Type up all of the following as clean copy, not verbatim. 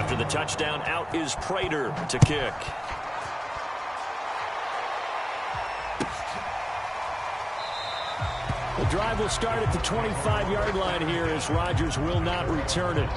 After the touchdown, out is Prater to kick. The drive will start at the 25-yard line here as Rodgers will not return it.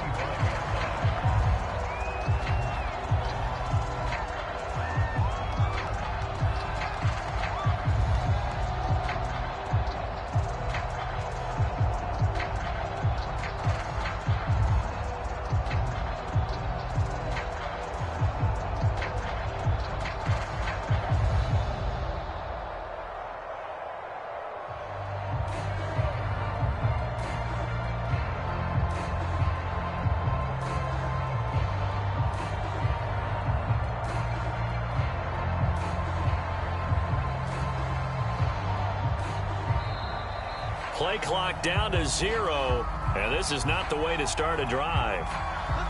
Play clock down to 0, and this is not the way to start a drive.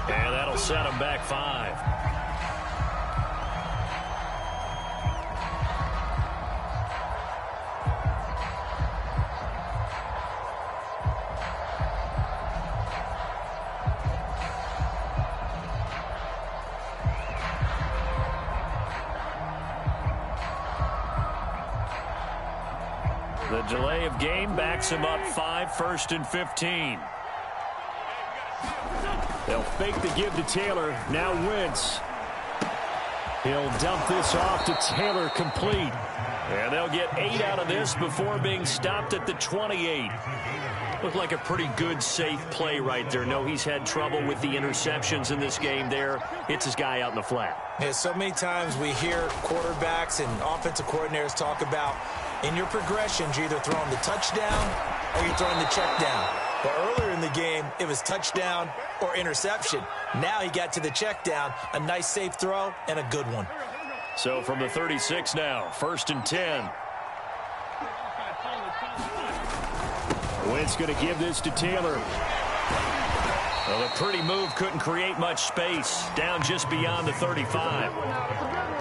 And that'll set them back 5. The delay of game backs him up 5, 1st and 15. They'll fake the give to Taylor. Now Wentz. He'll dump this off to Taylor, complete. And they'll get 8 out of this before being stopped at the 28. Looked like a pretty good, safe play right there. No, he's had trouble with the interceptions in this game there. It's his guy out in the flat. Yeah, so many times we hear quarterbacks and offensive coordinators talk about in your progressions, you're either throwing the touchdown or you're throwing the check down. But earlier in the game, it was touchdown or interception. Now he got to the check down, a nice safe throw, and a good one. So from the 36 now, 1st and 10. Wentz going to give this to Taylor. Well, the pretty move couldn't create much space. Down just beyond the 35.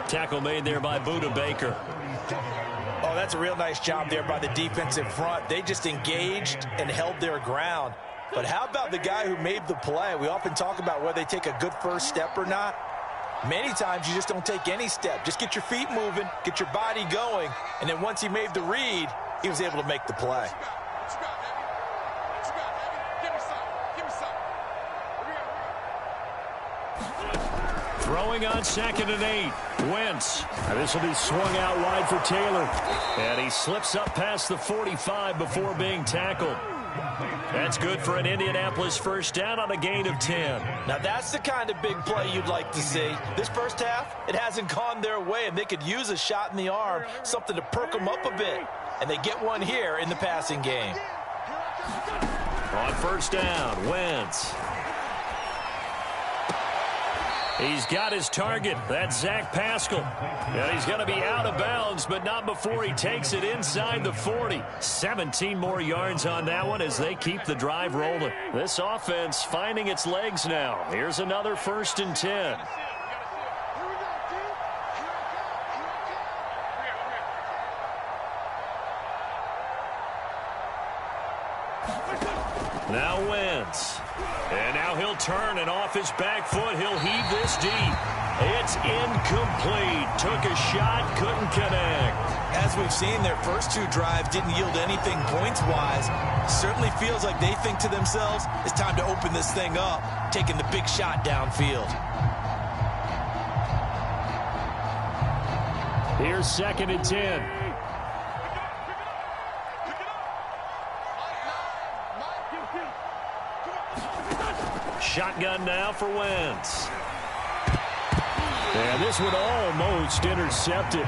Tackle made there by Budda Baker. Oh, that's a real nice job there by the defensive front. They just engaged and held their ground. But how about the guy who made the play? We often talk about whether they take a good first step or not. Many times you just don't take any step. Just get your feet moving, get your body going, and then once he made the read, he was able to make the play. Throwing on 2nd and 8. Wentz. This will be swung out wide for Taylor. And he slips up past the 45 before being tackled. That's good for an Indianapolis first down on a gain of 10. Now that's the kind of big play you'd like to see. This first half, it hasn't gone their way, and they could use a shot in the arm, something to perk them up a bit. And they get one here in the passing game. On first down, Wentz. He's got his target. That's Zach Pascal. And he's going to be out of bounds, but not before he takes it inside the 40. 17 more yards on that one as they keep the drive rolling. This offense finding its legs now. Here's another 1st and 10. Now Wentz. And now he'll turn, and off his back foot, he'll heave this deep. It's incomplete. Took a shot, couldn't connect. As we've seen, their first 2 drives didn't yield anything points-wise. Certainly feels like they think to themselves, it's time to open this thing up, taking the big shot downfield. Here's 2nd and 10. Shotgun now for Wentz. And this one almost intercepted.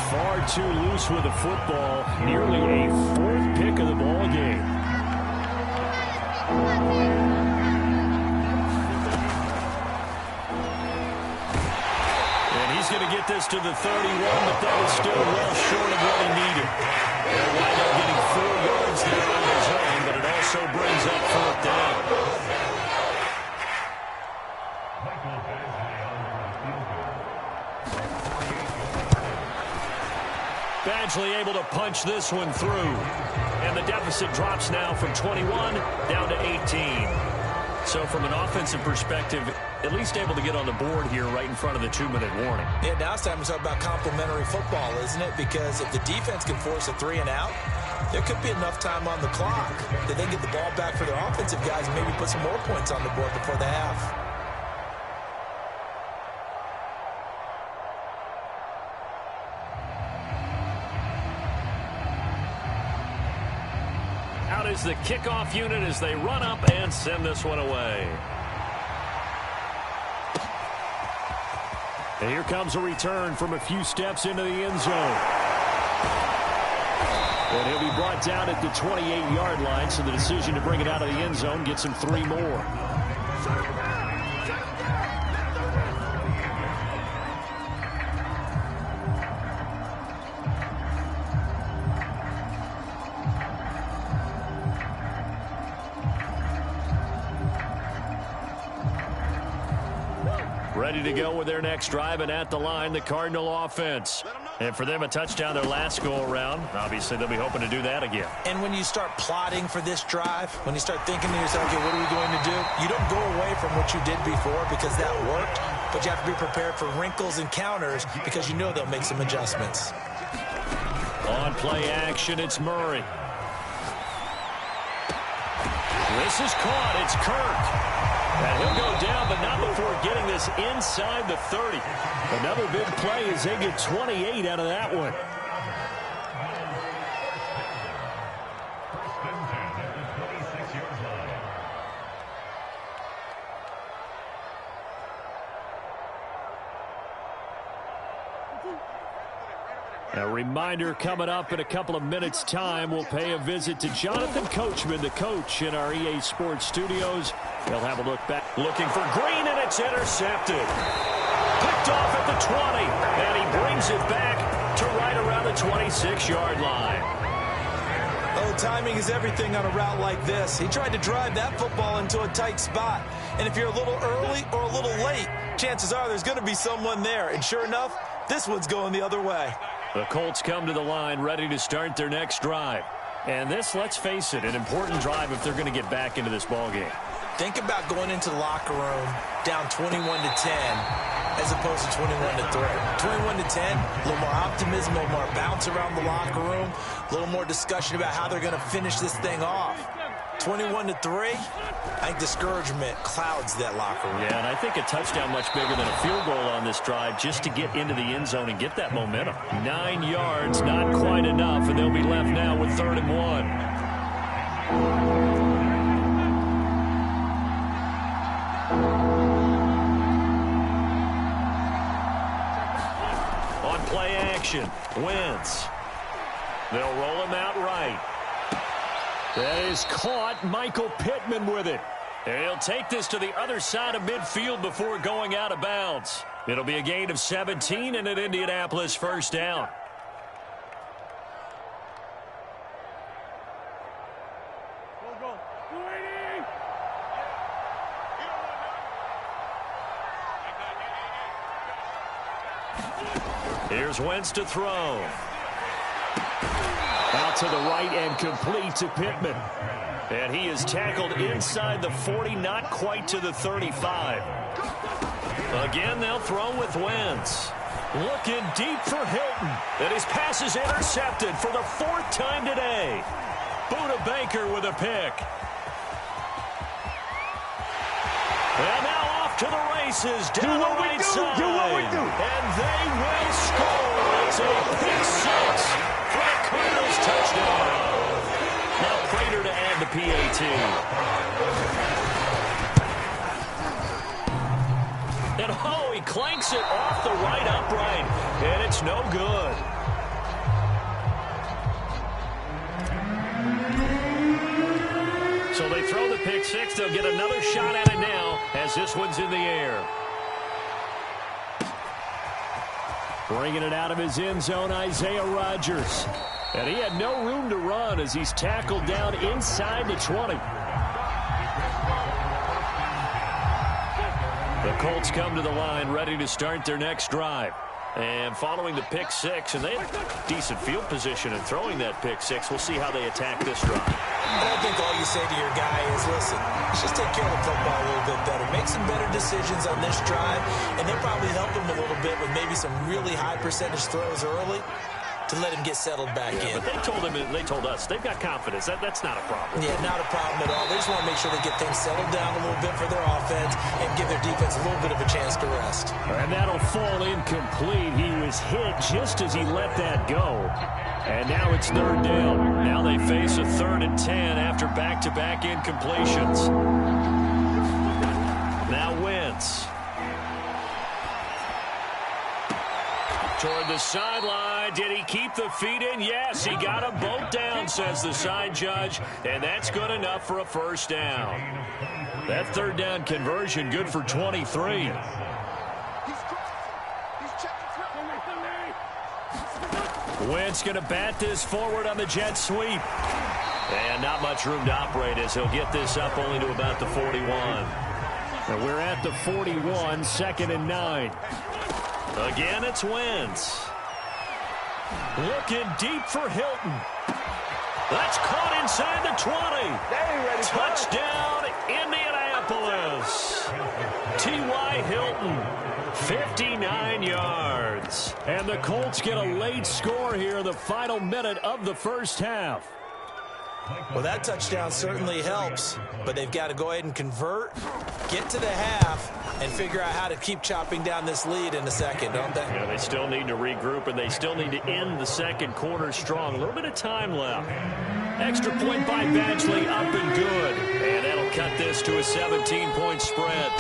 Far too loose with the football. Nearly a 4th pick of the ball game. And he's going to get this to the 31, but that is still well short of what he needed. They'll wind up getting 4 yards there on his own, but it also brings up 4th down. Badgley able to punch this one through. And the deficit drops now from 21 down to 18. So from an offensive perspective, at least able to get on the board here right in front of the 2-minute warning. Yeah, now it's time to talk about complementary football, isn't it? Because if the defense can force a 3 and out, there could be enough time on the clock that they get the ball back for their offensive guys and maybe put some more points on the board before the half. Out is the kickoff unit as they run up and send this one away. And here comes a return from a few steps into the end zone. And he'll be brought down at the 28-yard line, so the decision to bring it out of the end zone gets him 3 more. Ready to go with their next drive, and at the line, the Cardinal offense. And for them, a touchdown their last go-around. Obviously, they'll be hoping to do that again. And when you start plotting for this drive, when you start thinking to yourself, okay, what are we going to do? You don't go away from what you did before because that worked, but you have to be prepared for wrinkles and counters because you know they'll make some adjustments. On play action, it's Murray. This is caught. It's Kirk. And he'll go down, but not before getting this inside the 30. Another big play as they get 28 out of that one. A reminder coming up in a couple of minutes' time. We'll pay a visit to Jonathan Coachman, the coach in our EA Sports studios. They'll have a look back. Looking for Green, and it's intercepted. Picked off at the 20, and he brings it back to right around the 26-yard line. Oh, timing is everything on a route like this. He tried to drive that football into a tight spot. And if you're a little early or a little late, chances are there's going to be someone there. And sure enough, this one's going the other way. The Colts come to the line ready to start their next drive. And this, let's face it, an important drive if they're going to get back into this ballgame. Think about going into the locker room down 21-10 as opposed to 21-3. 21-10, a little more optimism, a little more bounce around the locker room, a little more discussion about how they're going to finish this thing off. 21-3, I think discouragement clouds that locker room. Yeah, and I think a touchdown much bigger than a field goal on this drive just to get into the end zone and get that momentum. 9 yards, not quite enough, and they'll be left now with 3rd and 1. On play action, Wentz. They'll roll him out right. That is caught. Michael Pittman with it. And he'll take this to the other side of midfield before going out of bounds. It'll be a gain of 17 and an Indianapolis first down. Here's Wentz to throw. Out to the right and complete to Pittman. And he is tackled inside the 40, not quite to the 35. Again, they'll throw with Wentz. Looking deep for Hilton. And his pass is intercepted for the 4th time today. Buda Baker with a pick. And now off to the races down the right side. Do what we do. And they will score. It's a pick 6. For the Cardinals touchdown. Now Prater to add the PAT. And oh, he clanks it off the right upright. And it's no good. So they throw the pick 6. They'll get another shot at it now as this one's in the air. Bringing it out of his end zone, Isaiah Rodgers. And he had no room to run as he's tackled down inside the 20. The Colts come to the line ready to start their next drive. And following the pick 6, and they have decent field position in throwing that pick 6, we'll see how they attack this drive. And I think all you say to your guy is, listen, let's just take care of the football a little bit better. Make some better decisions on this drive, and they'll probably help him a little bit with maybe some really high percentage throws early to let him get settled back in. But they told us they've got confidence. That's not a problem. Yeah, not a problem at all. They just want to make sure they get things settled down a little bit for their offense and give their defense a little bit of a chance to rest. And that'll fall incomplete. He was hit just as he let that go. And now it's third down. Now they face a 3rd and 10 after back-to-back incompletions. Now Wentz. Toward the sideline. Did he keep the feet in? Yes, he got them both down, says the side judge. And that's good enough for a first down. That 3rd down conversion good for 23. Wentz going to bat this forward on the jet sweep. And not much room to operate as he'll get this up only to about the 41. And we're at the 41, 2nd and 9. Again, it's Wentz. Looking deep for Hilton. That's caught inside the 20. Touchdown, Indianapolis. T.Y. Hilton, 59 yards. And the Colts get a late score here in the final minute of the first half. Well, that touchdown certainly helps, but they've got to go ahead and convert, get to the half, and figure out how to keep chopping down this lead in the second, don't they? Yeah, they still need to regroup, and they still need to end the second quarter strong. A little bit of time left. Extra point by Badgley, up and good. And that'll cut this to a 17-point spread.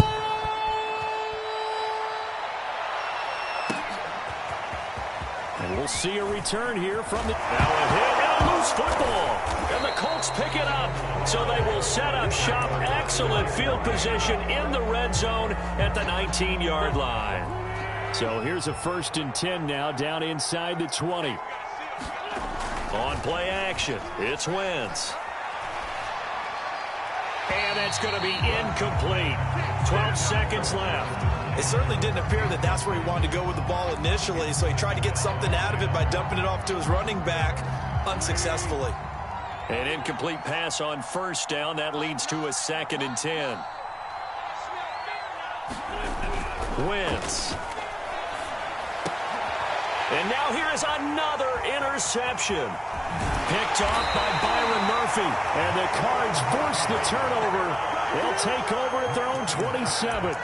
And we'll see a return here from the... Now a hit and a loose football. And the Colts pick it up. So they will set up shop. Excellent field position in the red zone at the 19-yard line. So here's a 1st and 10 now down inside the 20. On play action, it's Wentz. And that's going to be incomplete. 12 seconds left. It certainly didn't appear that that's where he wanted to go with the ball initially, so he tried to get something out of it by dumping it off to his running back unsuccessfully. An incomplete pass on 1st down. That leads to a 2nd and 10. Wentz. And now here is another interception. Picked off by Byron Murphy. And the Cards force the turnover. They'll take over at their own 27.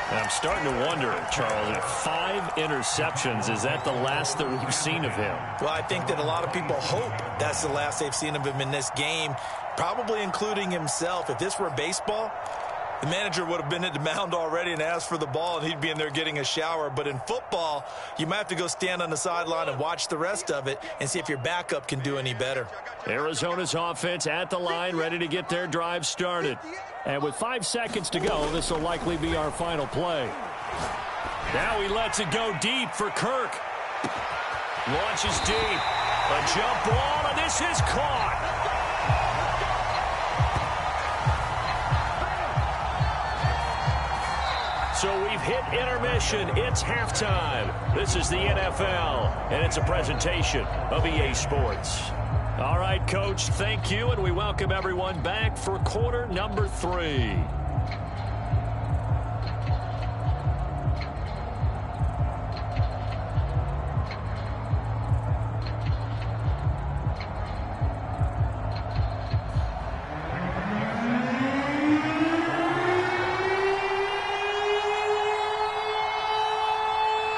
And I'm starting to wonder, Charles, 5 interceptions, is that the last that we've seen of him? Well, I think that a lot of people hope that's the last they've seen of him in this game, probably including himself. If this were baseball, the manager would have been at the mound already and asked for the ball, and he'd be in there getting a shower. But in football, you might have to go stand on the sideline and watch the rest of it and see if your backup can do any better. Arizona's offense at the line, ready to get their drive started. And with 5 seconds to go, this will likely be our final play. Now he lets it go deep for Kirk. Launches deep. A jump ball, and this is caught. So we've hit intermission. It's halftime. This is the NFL, and it's a presentation of EA Sports. All right, Coach, thank you, and we welcome everyone back for quarter number 3.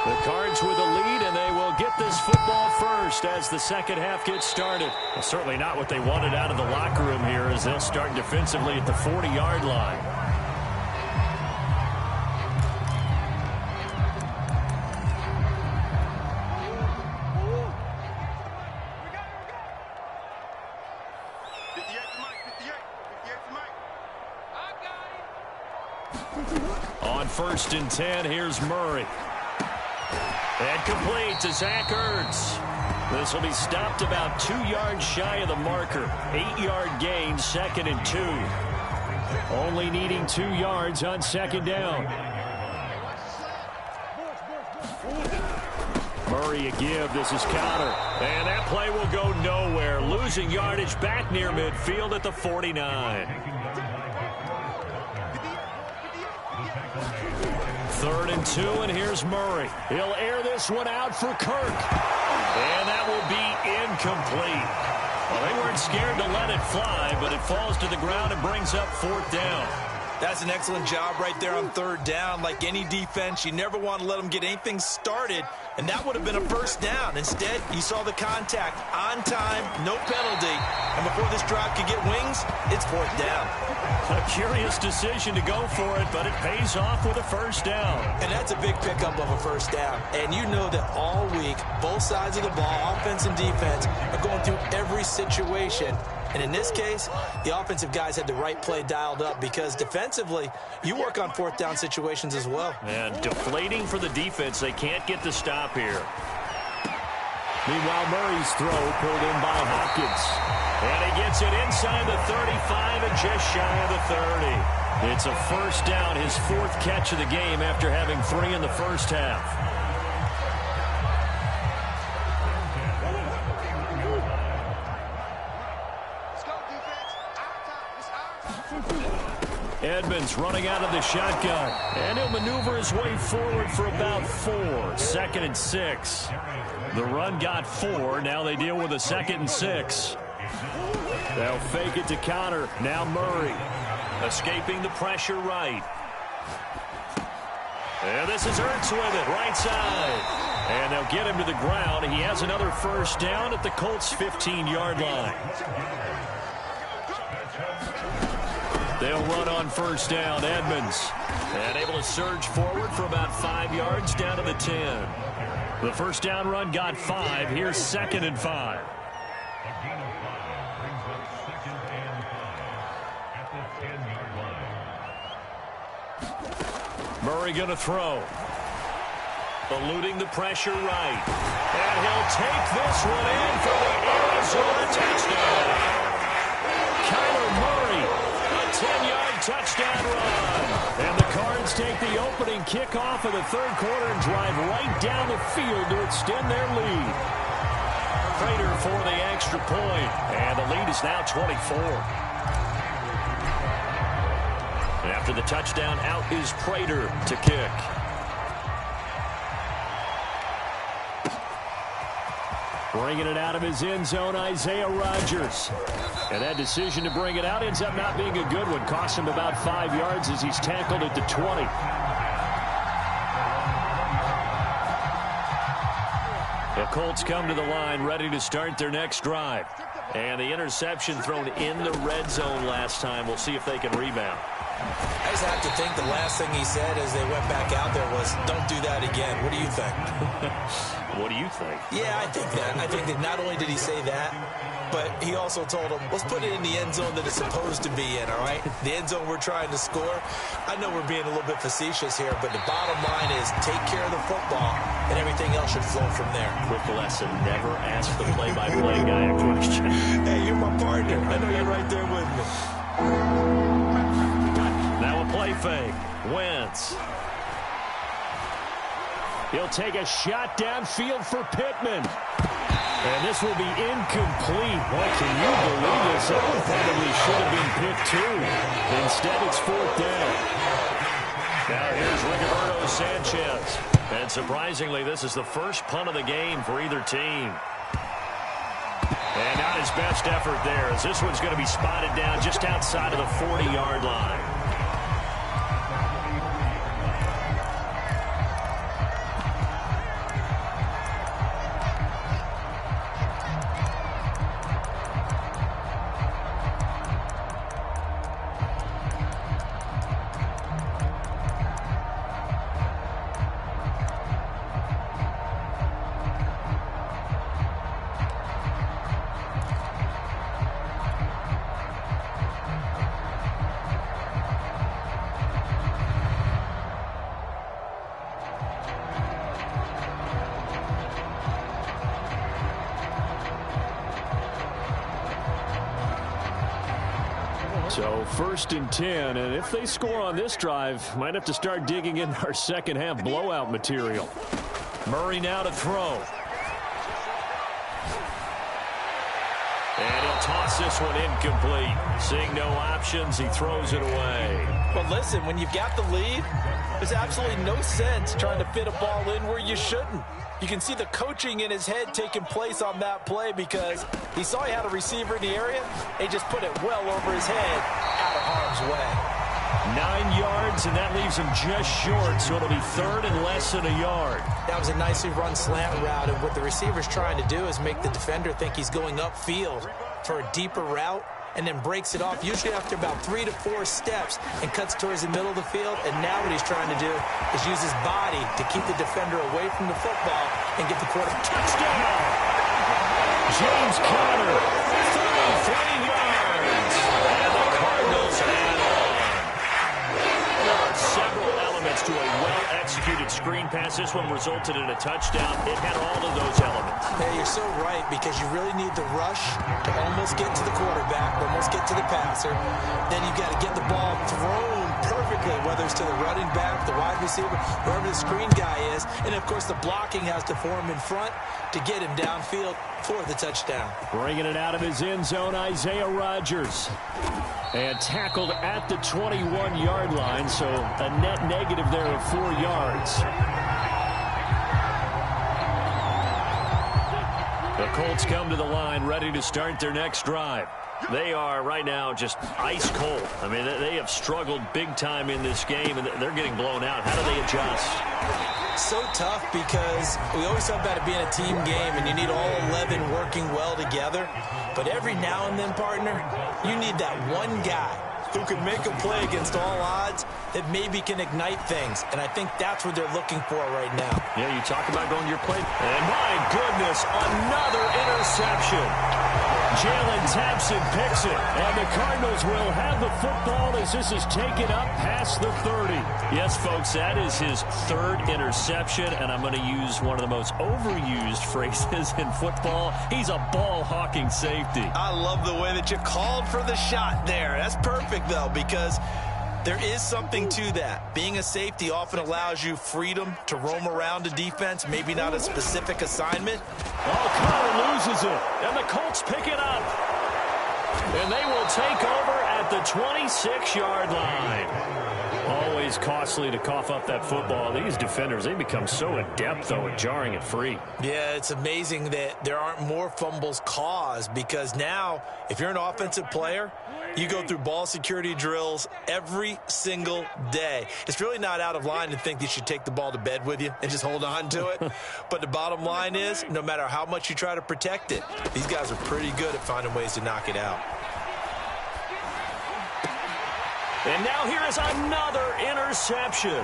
The Cards with a lead, and they will get this football first as the second half gets started. Well, certainly not what they wanted out of the locker room here as they'll start defensively at the 40-yard line. On 1st and 10, here's Murray. And complete to Zach Ertz. This will be stopped about 2 yards shy of the marker. 8-yard gain, 2nd and 2. Only needing 2 yards on 2nd down. Murray a give. This is Connor. And that play will go nowhere. Losing yardage back near midfield at the 49. 3rd and 2, and here's Murray. He'll air this one out for Kirk. And that will be incomplete. Well, they weren't scared to let it fly, but it falls to the ground and brings up 4th down. That's an excellent job right there on 3rd down. Like any defense, you never want to let them get anything started, and that would have been a 1st down. Instead, you saw the contact on time, no penalty, and before this drive could get wings, it's 4th down. A curious decision to go for it, but it pays off with a 1st down. And that's a big pickup of a 1st down. And you know that all week, both sides of the ball, offense and defense, are going through every situation. And in this case, the offensive guys had the right play dialed up because defensively, you work on 4th down situations as well. And deflating for the defense. They can't get the stop here. Meanwhile, Murray's throw pulled in by Hopkins. And he gets it inside the 35 and just shy of the 30. It's a 1st down, his 4th catch of the game after having 3 in the first half. Edmonds running out of the shotgun, and he'll maneuver his way forward for about 4. 2nd and 6. The run got 4. Now they deal with a 2nd and 6. They'll fake it to Connor. Now Murray escaping the pressure right. And this is Ertz with it, right side. And they'll get him to the ground. He has another 1st down at the Colts' 15-yard line. They'll run on 1st down. Edmonds. And able to surge forward for about 5 yards down to the 10. The 1st down run got 5. Here's 2nd and 5. Murray going to throw. Eluding the pressure right. And he'll take this one in for the Arizona touchdown. Kyler Murray, a 10-yard touchdown run. And the Cards take the opening kickoff of the 3rd quarter and drive right down the field to extend their lead. Prater for the extra point. And the lead is now 24. After the touchdown, out is Prater to kick. Bringing it out of his end zone, Isaiah Rodgers. And that decision to bring it out ends up not being a good one. Cost him about 5 yards as he's tackled at the 20. The Colts come to the line, ready to start their next drive. And the interception thrown in the red zone last time. We'll see if they can rebound. I just have to think the last thing he said as they went back out there was, don't do that again. What do you think? What do you think? Yeah, I think that. I think that not only did he say that, but he also told him, let's put it in the end zone that it's supposed to be in, all right? The end zone we're trying to score. I know we're being a little bit facetious here, but the bottom line is take care of the football, and everything else should flow from there. Quick lesson, never ask the play-by-play guy a question. Hey, you're my partner. I know you're right there with me. Now a play fake. Wentz. He'll take a shot downfield for Pittman. And this will be incomplete. Boy, can you believe this? That one probably should have been picked too. Instead, it's 4th down. Now here's Rigoberto Sanchez. And surprisingly, this is the first punt of the game for either team. And not his best effort there, as this one's going to be spotted down just outside of the 40-yard line. So 1st and 10, and if they score on this drive, might have to start digging in our second half blowout material. Murray now to throw. And he'll toss this one incomplete. Seeing no options, he throws it away. But listen, when you've got the lead, there's absolutely no sense trying to fit a ball in where you shouldn't. You can see the coaching in his head taking place on that play because he saw he had a receiver in the area. He just put it well over his head, out of harm's way. 9 yards, and that leaves him just short, so it'll be third and less than a yard. That was a nicely run slant route, and what the receiver's trying to do is make the defender think he's going upfield for a deeper route, and then breaks it off, usually after about 3 to 4 steps, and cuts towards the middle of the field. And now what he's trying to do is use his body to keep the defender away from the football and get the quarterback. Touchdown! James Conner, 33 yards, and the Cardinals add on. There are several elements to a well-executed screen pass. This one resulted in a touchdown. It had all of those elements. Yeah, you're so right, because you really need the rush to almost get to the quarterback, almost get to the passer. Then you've got to get the ball thrown perfectly, whether it's to the running back, the wide receiver, wherever the screen guy is. And, of course, the blocking has to form in front to get him downfield for the touchdown. Bringing it out of his end zone, Isaiah Rodgers. And tackled at the 21-yard line, so a net negative there of 4 yards. The Colts come to the line, ready to start their next drive. They are right now just ice cold. I mean, they have struggled big time in this game, and they're getting blown out. How do they adjust? So tough, because we always talk about it being a team game, and you need all 11 working well together. But every now and then, partner, you need that one guy who can make a play against all odds that maybe can ignite things. And I think that's what they're looking for right now. Yeah, you talk about going to your play. And my goodness, another interception. Jalen Thompson picks it, and the Cardinals will have the football as this is taken up past the 30. Yes, folks, that is his third interception, and I'm going to use one of the most overused phrases in football. He's a ball-hawking safety. I love the way that you called for the shot there. That's perfect, though, because there is something to that. Being a safety often allows you freedom to roam around a defense, maybe not a specific assignment. Oh, Conner loses it, and the Colts pick it up. And they will take over at the 26-yard line. Always costly to cough up that football. These defenders, they become so adept, though, at jarring it free. Yeah, it's amazing that there aren't more fumbles caused, because now, if you're an offensive player, you go through ball security drills every single day. It's really not out of line to think you should take the ball to bed with you and just hold on to it. But the bottom line is, no matter how much you try to protect it, these guys are pretty good at finding ways to knock it out. And now here is another interception.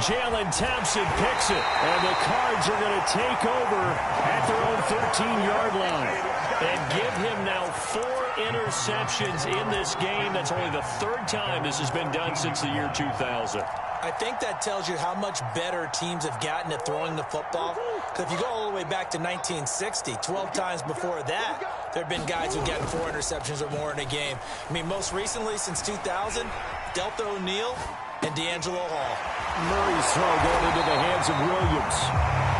Jalen Thompson picks it, and the Cards are going to take over at their own 13-yard line. And give him now 4 interceptions in this game. That's only the third time this has been done since the year 2000. I think that tells you how much better teams have gotten at throwing the football. Because if you go all the way back to 1960, 12 times before that, there have been guys who've gotten 4 interceptions or more in a game. I mean, most recently, since 2000, Delta O'Neal and D'Angelo Hall. Murray's throw going into the hands of Williams.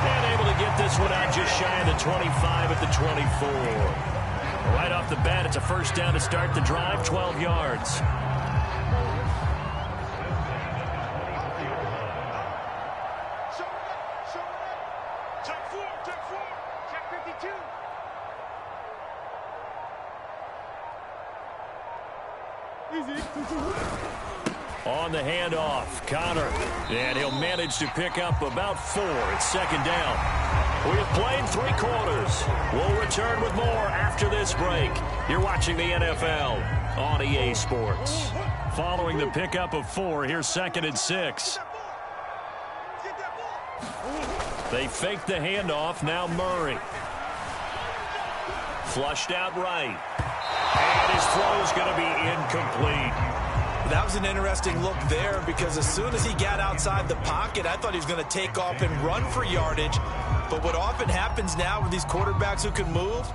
And able to get this one out just shy of the 25 at the 24. Right off the bat, it's a first down to start the drive, 12 yards. On the handoff, Conner, and he'll manage to pick up about 4. It's second down. We have played 3 quarters. We'll return with more after this break. You're watching the NFL on EA Sports. Following the pickup of 4, here's second and 6. They fake the handoff, now Murray. Flushed out right. And his throw is going to be incomplete. That was an interesting look there, because as soon as he got outside the pocket, I thought he was going to take off and run for yardage. But what often happens now with these quarterbacks who can move,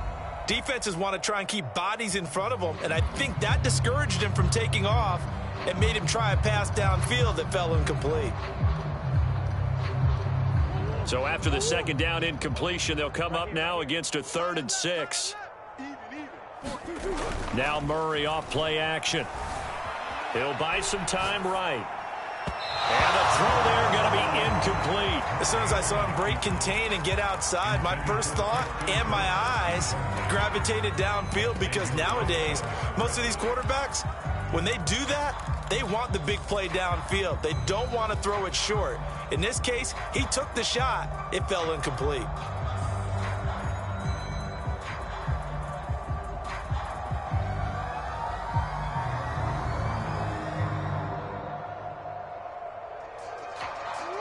defenses want to try and keep bodies in front of them, and I think that discouraged him from taking off and made him try a pass downfield that fell incomplete. So after the second down incompletion, they'll come up now against a 3rd and 6. Now Murray off play action. He'll buy some time right. And the throw there going to be incomplete. As soon as I saw him break contain and get outside, my first thought and my eyes gravitated downfield, because nowadays, most of these quarterbacks, when they do that, they want the big play downfield. They don't want to throw it short. In this case, he took the shot. It fell incomplete.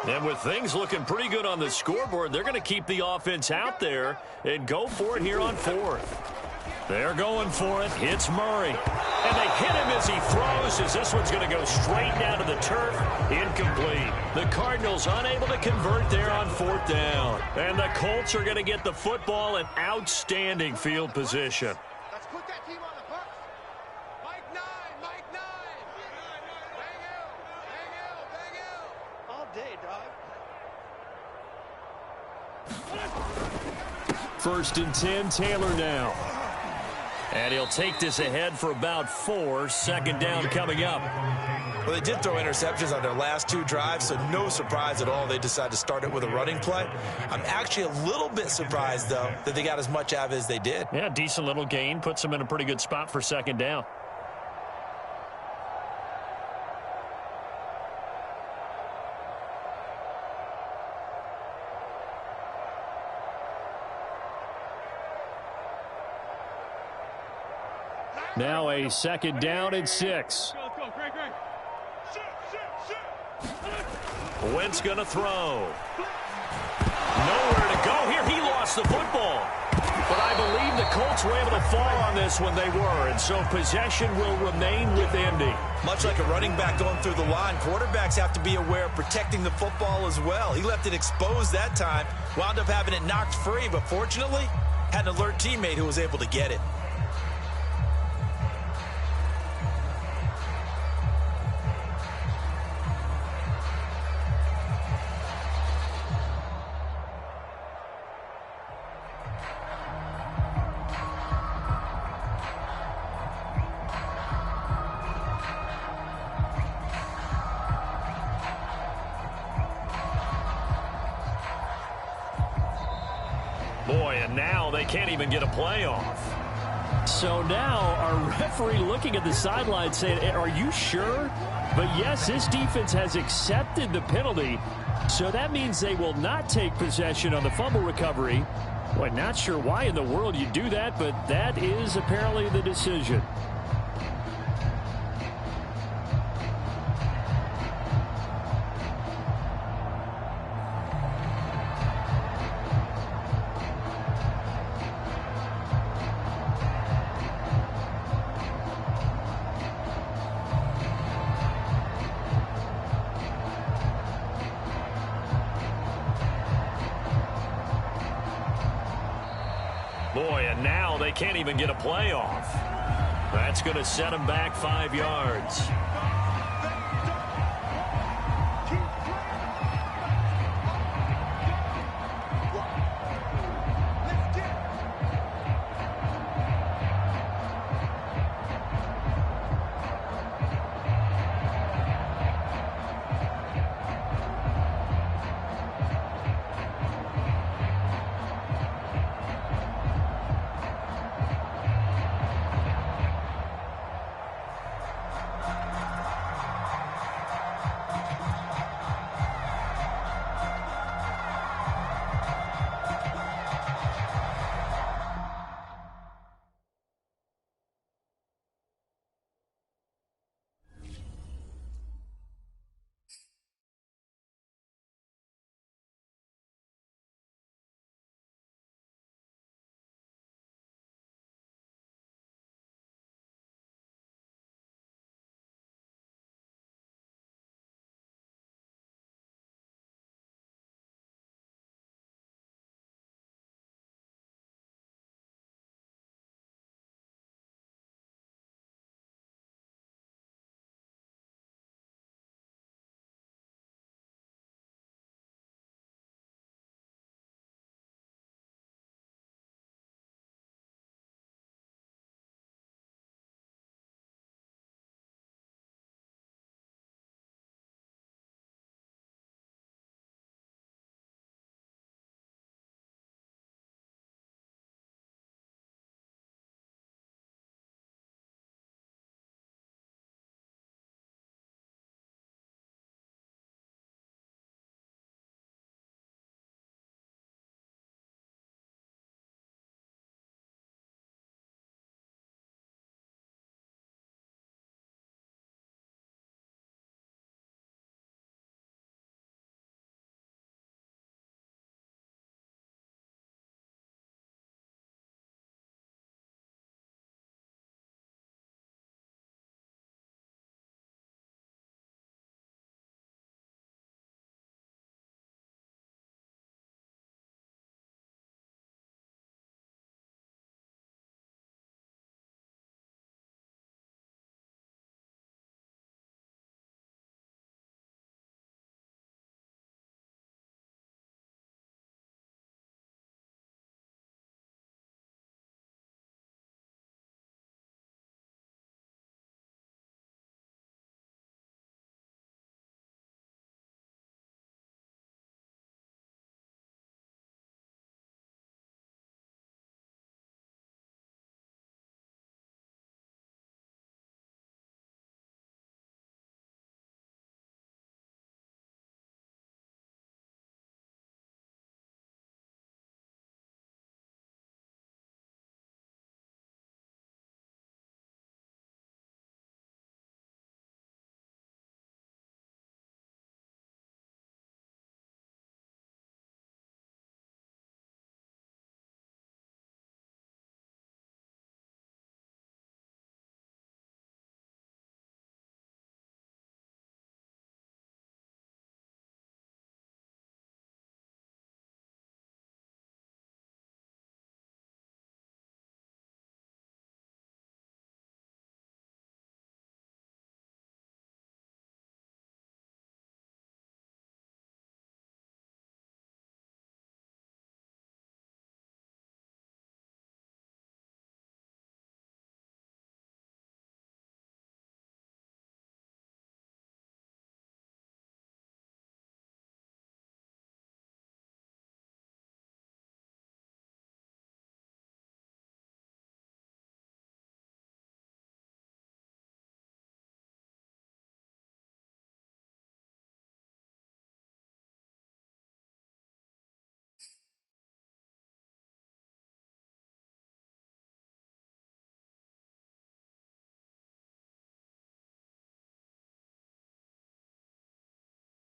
And with things looking pretty good on the scoreboard, they're going to keep the offense out there and go for it here on 4th. They're going for it. Hits Murray. And they hit him as he throws, as this one's going to go straight down to the turf. Incomplete. The Cardinals unable to convert there on 4th down. And the Colts are going to get the football in outstanding field position. Let's put that team on the bus. Mike 9, Mike 9. Bang out. All day, dog. 1st and 10, Taylor now. And he'll take this ahead for about 4. 2nd down coming up. Well, they did throw interceptions on their last 2 drives, so no surprise at all they decided to start it with a running play. I'm actually a little bit surprised, though, that they got as much out of it as they did. Yeah, decent little gain. Puts them in a pretty good spot for 2nd down. Now a 2nd down and 6. Wentz going to throw. Nowhere to go here. He lost the football. But I believe the Colts were able to fall on this when they were, and so possession will remain with Indy. Much like a running back going through the line, quarterbacks have to be aware of protecting the football as well. He left it exposed that time, wound up having it knocked free, but fortunately, had an alert teammate who was able to get it. Boy, and now they can't even get a play off. So now our referee looking at the sideline saying, are you sure? But yes, this defense has accepted the penalty. So that means they will not take possession on the fumble recovery. Boy, not sure why in the world you do that, but that is apparently the decision. Boy, and now they can't even get a play off. That's going to set them back 5 yards.